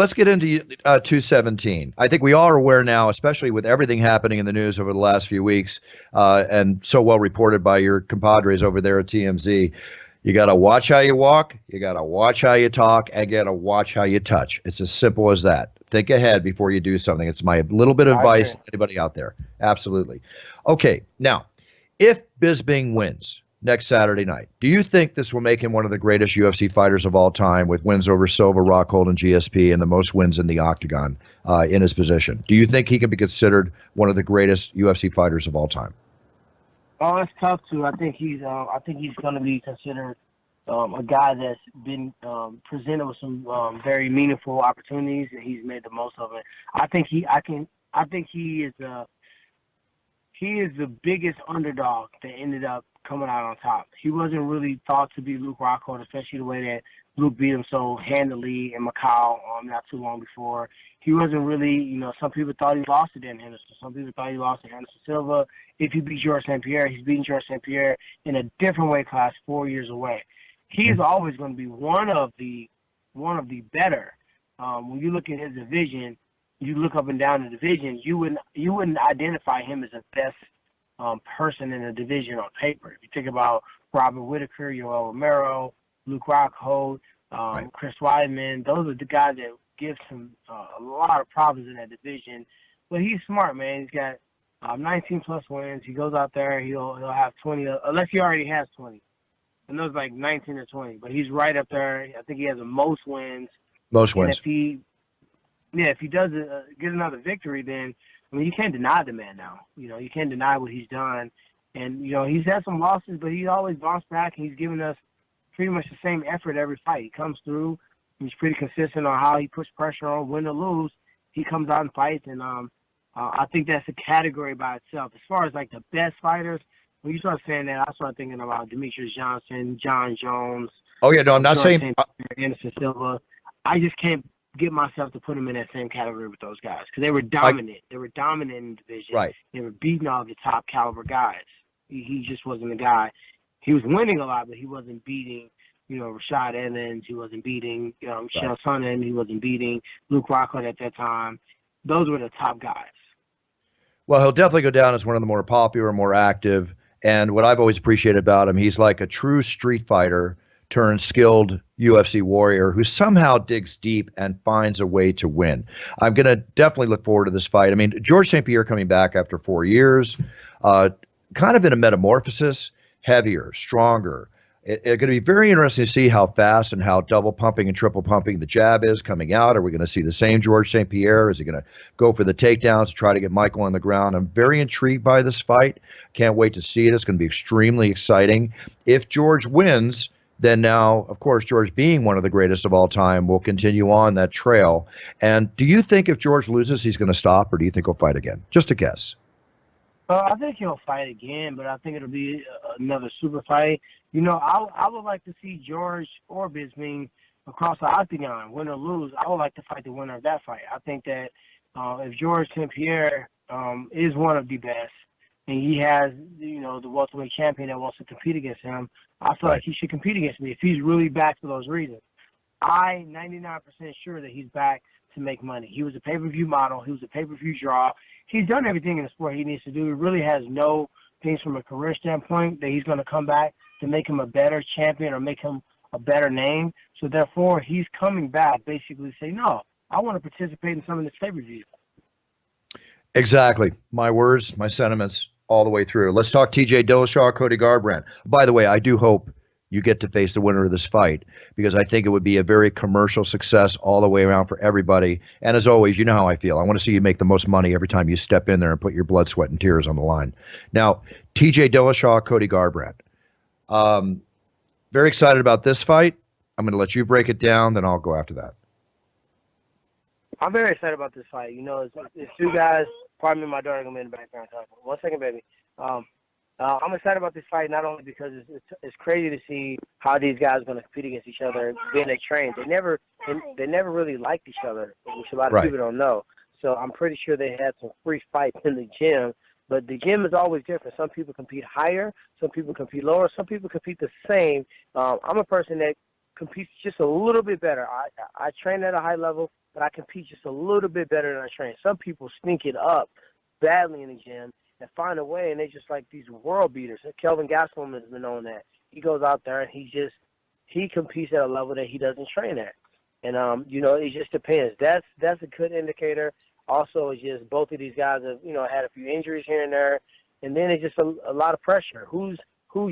let's get into 217. I think we all are aware now, especially with everything happening in the news over the last few weeks, and so well reported by your compadres over there at TMZ. You got to watch how you walk, you got to watch how you talk, and you got to watch how you touch. It's as simple as that. Think ahead before you do something. It's my little bit of I agree. advice to anybody out there. Absolutely. Okay, now, if Bisping wins next Saturday night, do you think this will make him one of the greatest UFC fighters of all time with wins over Silva, Rockhold, and GSP and the most wins in the octagon in his position? Do you think he can be considered one of the greatest UFC fighters of all time? Oh, it's tough too. I think he's going to be considered a guy that's been presented with some very meaningful opportunities, and he's made the most of it. I think he is the biggest underdog that ended up coming out on top. He wasn't really thought to be Luke Rockhold, especially the way that Luke beat him so handily in Macau not too long before. He wasn't really, some people thought he lost to Dan Henderson. Some people thought he lost to Anderson Silva. If he beat George St. Pierre, he's beating George St. Pierre in a different weight class 4 years away. He is always going to be one of the better. When you look at his division, you look up and down the division, you wouldn't identify him as the best person in the division on paper. If you think about Robert Whitaker, Yoel Romero, Luke Rockhold, Right. Chris Weidman, those are the guys that give him a lot of problems in that division. But he's smart, man. He's got 19 plus wins. He goes out there, he'll have 20, unless he already has 20. I know it's like 19 or 20, but he's right up there. I think he has the most wins. Most And wins. if he does get another victory, then you can't deny the man now. You can't deny what he's done, and he's had some losses, but he's always bounced back. And he's given us pretty much the same effort every fight. He comes through. He's pretty consistent on how he puts pressure on, win or lose. He comes out and fights, and I think that's a category by itself. As far as like the best fighters, when you start saying that, I start thinking about Demetrius Johnson, John Jones, Oh yeah, no, I'm not George saying. St. Pierre, Anderson Silva. I just can't get myself to put him in that same category with those guys because they were dominant. They were dominant in the division. Right. They were beating all the top caliber guys. He just wasn't a guy. He was winning a lot, but he wasn't beating, Rashad Evans. He wasn't beating, Michelle Sonnen. He wasn't beating Luke Rockhold at that time. Those were the top guys. Well, he'll definitely go down as one of the more popular, more active. And what I've always appreciated about him, he's like a true street fighter turned skilled UFC warrior who somehow digs deep and finds a way to win. I'm going to definitely look forward to this fight. I mean, George St. Pierre coming back after 4 years, kind of in a metamorphosis, heavier, stronger. It's going to be very interesting to see how fast and how double pumping and triple pumping the jab is coming out. Are we going to see the same George St. Pierre? Is he going to go for the takedowns, try to get Michael on the ground? I'm very intrigued by this fight. Can't wait to see it. It's going to be extremely exciting. If George wins, then now, of course, George being one of the greatest of all time will continue on that trail. And do you think if George loses, he's going to stop, or do you think he'll fight again? Just a guess. I think he'll fight again, but I think it'll be another super fight. I would like to see George or Bisping across the octagon, win or lose. I would like to fight the winner of that fight. I think that if George St. Pierre is one of the best, and he has, the welterweight champion that wants to compete against him, I feel like he should compete against me if he's really back for those reasons. I'm 99% sure that he's back to make money. He was a pay-per-view model. He was a pay-per-view draw. He's done everything in the sport he needs to do. He really has no things from a career standpoint that he's going to come back to make him a better champion or make him a better name. So, therefore, he's coming back basically to say, no, I want to participate in some of this pay-per-view. Exactly. My words, my sentiments all the way through. Let's talk TJ Dillashaw, Cody Garbrandt. By the way, I do hope you get to face the winner of this fight because I think it would be a very commercial success all the way around for everybody. And as always, you know how I feel. I want to see you make the most money every time you step in there and put your blood, sweat, and tears on the line. Now, TJ Dillashaw, Cody Garbrandt. Very excited about this fight. I'm going to let you break it down, then I'll go after that. I'm very excited about this fight. It's two guys. Pardon me, my daughter going to be in the background talking. 1 second, baby. I'm excited about this fight not only because it's crazy to see how these guys are going to compete against each other being they trained. They never really liked each other, which a lot of people don't know. So I'm pretty sure they had some free fights in the gym. But the gym is always different. Some people compete higher. Some people compete lower. Some people compete the same. I'm a person that competes just a little bit better. I train at a high level, but I compete just a little bit better than I train. Some people stink it up badly in the gym and find a way, and they just like these world beaters. Kelvin Gastelum has been on that. He goes out there and he competes at a level that he doesn't train at. And, it just depends. That's a good indicator. Also, it's just both of these guys have, had a few injuries here and there. And then it's just a lot of pressure. Who's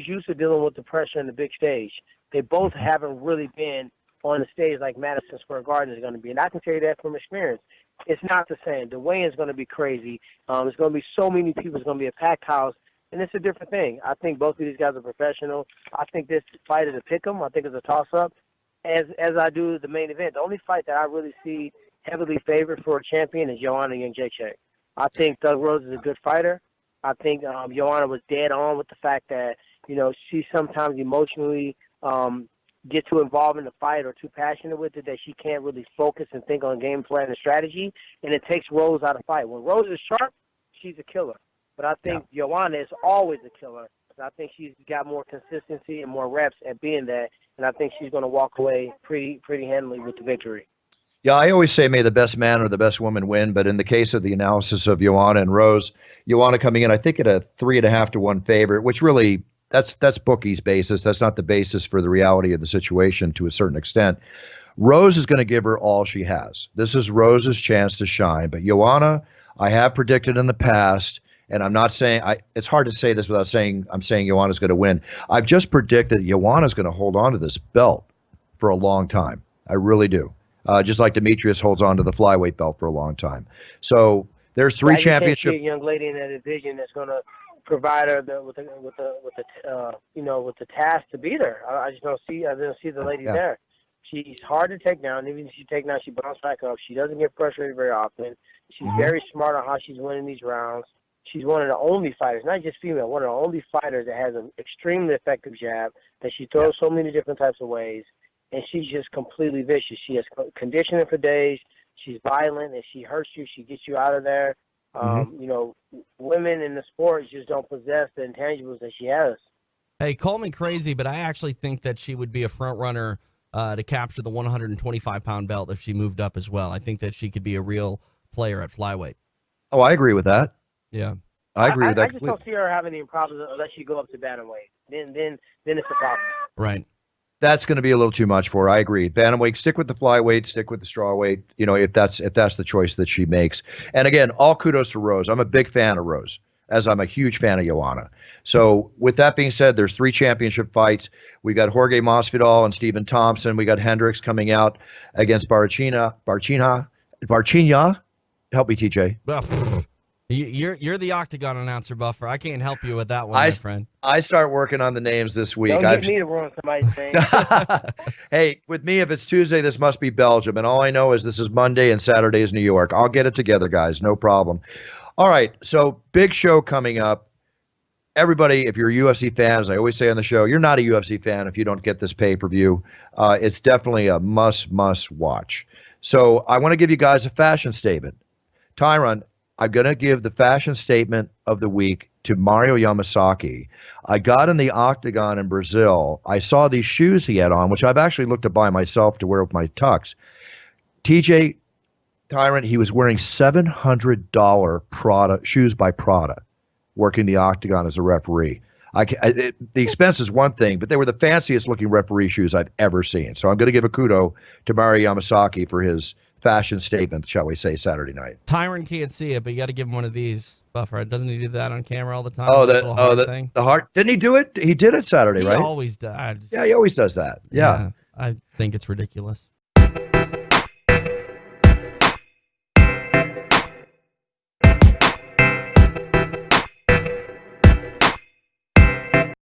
used to dealing with the pressure in the big stage? They both haven't really been on the stage like Madison Square Garden is going to be. And I can tell you that from experience. It's not the same. The weigh-in is going to be crazy. There's going to be so many people. It's going to be a packed house. And it's a different thing. I think both of these guys are professional. I think this fight is a pick-em. I think it's a toss-up, as I do the main event. The only fight that I really see heavily favored for a champion is Joanna Jędrzejczyk. I think Doug Rose is a good fighter. I think Joanna was dead on with the fact that, she sometimes emotionally get too involved in the fight or too passionate with it that she can't really focus and think on game plan and strategy, and it takes Rose out of fight. When Rose is sharp, she's a killer. But I think Joanna is always a killer. I think she's got more consistency and more reps at being that, and I think she's going to walk away pretty handily with the victory. Yeah, I always say may the best man or the best woman win, but in the case of the analysis of Joanna and Rose, Joanna coming in, I think, at a 3.5 to 1 favorite, which really that's bookies basis. That's not the basis for the reality of the situation to a certain extent. Rose is going to give her all she has. This is Rose's chance to shine, but Joanna, I have predicted in the past. And I'm not saying it's hard to say this without saying I'm saying Joanna's going to win. I've just predicted Joanna's going to hold on to this belt for a long time. I really do. Just like Demetrius holds on to the flyweight belt for a long time. So there's 3 championships. You can't see a young lady in that division that's going to provide her with the task to be there. I don't see the lady there. She's hard to take down. Even if she take down, she bounces back up. She doesn't get frustrated very often. She's very smart on how she's winning these rounds. She's one of the only fighters, not just female, one of the only fighters that has an extremely effective jab that she throws so many different types of ways, and she's just completely vicious. She has conditioning for days. She's violent. If she hurts you, she gets you out of there. Women in the sport just don't possess the intangibles that she has. Hey, call me crazy, but I actually think that she would be a front runner to capture the 125-pound belt if she moved up as well. I think that she could be a real player at flyweight. Oh, I agree with that. Yeah, I agree with that. I just don't see her having any problems unless she go up to bantamweight. Then it's a problem. Right. That's going to be a little too much for her. I agree. Bantamweight, stick with the flyweight, stick with the strawweight. If that's the choice that she makes. And again, all kudos to Rose. I'm a big fan of Rose, as I'm a huge fan of Joanna. So with that being said, there's 3 championship fights. We got Jorge Masvidal and Stephen Thompson. We got Hendricks coming out against Barcina. Help me, TJ. You're the Octagon announcer, Buffer. I can't help you with that one, my friend. I start working on the names this week. Don't get me to ruin somebody's name. Hey, with me, if it's Tuesday, this must be Belgium. And all I know is this is Monday and Saturday is New York. I'll get it together, guys. No problem. All right, so big show coming up. Everybody, if you're a UFC fan, as I always say on the show, you're not a UFC fan if you don't get this pay-per-view. It's definitely a must watch. So I want to give you guys a fashion statement. Tyron, I'm going to give the fashion statement of the week to Mario Yamasaki. I got in the Octagon in Brazil. I saw these shoes he had on, which I've actually looked to buy myself to wear with my tux. TJ, Tyron, he was wearing $700 Prada shoes by Prada, working the Octagon as a referee. The expense is one thing, but they were the fanciest looking referee shoes I've ever seen. So I'm going to give a kudo to Mario Yamasaki for his fashion statement, shall we say, Saturday night. Tyron can't see it, but you got to give him one of these, Buffer. Doesn't he do that on camera all the time? The heart. Didn't he do it? He did it Saturday, right? He always does. Yeah, he always does that. Yeah. I think it's ridiculous.